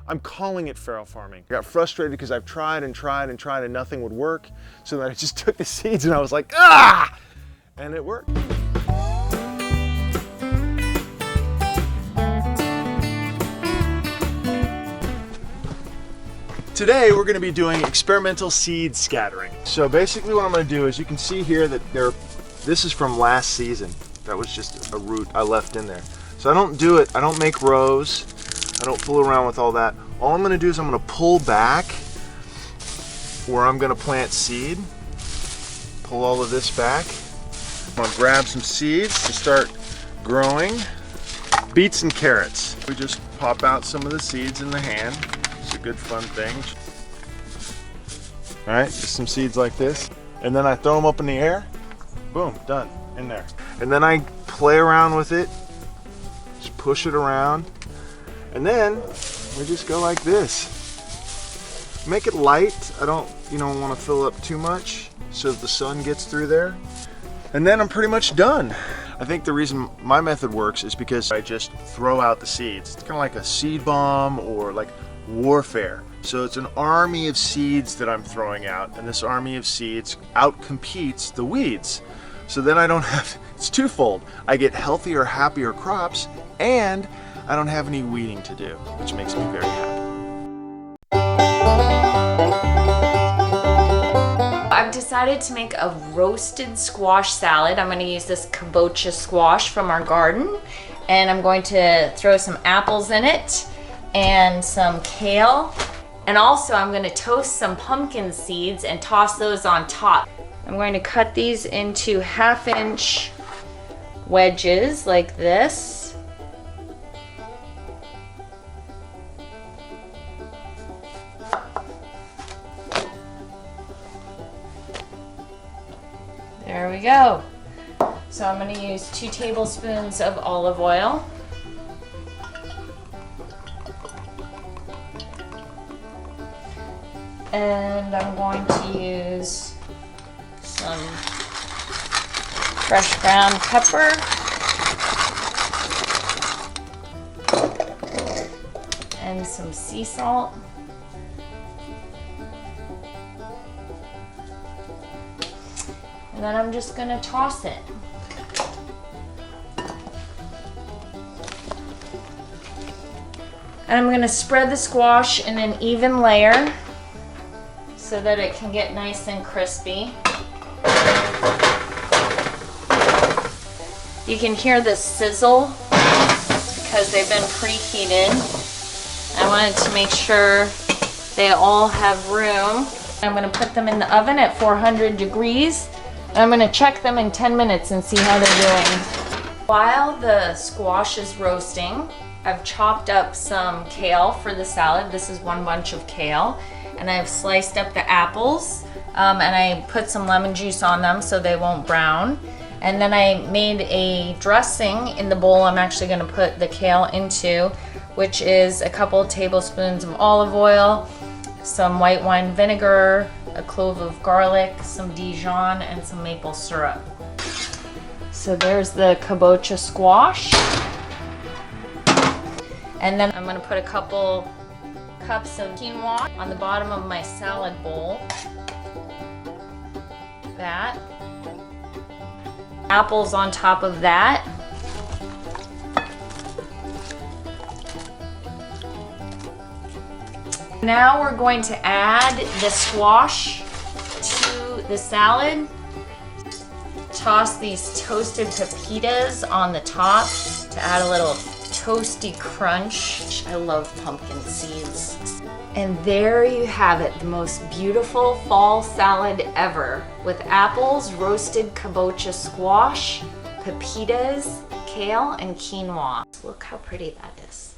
I'm calling it farrow farming. I got frustrated because I've tried and tried and tried and nothing would work. So then I just took the seeds and I was like, ah! And it worked. Today we're going to be doing experimental seed scattering. So basically what I'm going to do is, you can see here that this is from last season. That was just a root I left in there. So I don't do it, I don't make rows, I don't fool around with all that. All I'm going to do is I'm going to pull back where I'm going to plant seed. Pull all of this back. I'm going to grab some seeds to start growing. Beets and carrots. We just pop out some of the seeds in the hand. It's a good fun thing. Alright, just some seeds like this. And then I throw them up in the air. Boom, done, in there. And then I play around with it. Just push it around. And then we just go like this. Make it light. I don't, want to fill up too much so that the sun gets through there. And then I'm pretty much done. I think the reason my method works is because I just throw out the seeds. It's kind of like a seed bomb or like warfare. So it's an army of seeds that I'm throwing out, and this army of seeds outcompetes the weeds. So then I don't have, it's twofold. I get healthier, happier crops, and I don't have any weeding to do, which makes me very happy. I've decided to make a roasted squash salad. I'm going to use this kabocha squash from our garden, and I'm going to throw some apples in it and some kale, and also I'm going to toast some pumpkin seeds and toss those on top. I'm going to cut these into 1/2-inch wedges like this. There we go. So I'm going to use 2 tablespoons of olive oil. And I'm going to use some fresh ground pepper. And some sea salt. And then I'm just going to toss it. And I'm going to spread the squash in an even layer so that it can get nice and crispy. You can hear the sizzle because they've been preheated. I wanted to make sure they all have room. I'm going to put them in the oven at 400 degrees. And I'm going to check them in 10 minutes and see how they're doing. While the squash is roasting, I've chopped up some kale for the salad. This is 1 bunch of kale. And I've sliced up the apples, and I put some lemon juice on them so they won't brown. And then I made a dressing in the bowl I'm actually going to put the kale into, which is a couple of tablespoons of olive oil, some white wine vinegar, a clove of garlic, some Dijon, and some maple syrup. So there's the kabocha squash. And then I'm going to put a couple cups of quinoa on the bottom of my salad bowl. That. Apples on top of that. Now we're going to add the squash to the salad. Toss these toasted pepitas on the top to add a little toasty crunch. I love pumpkin seeds. And there you have it, the most beautiful fall salad ever, with apples, roasted kabocha squash, pepitas, kale, and quinoa. Look how pretty that is.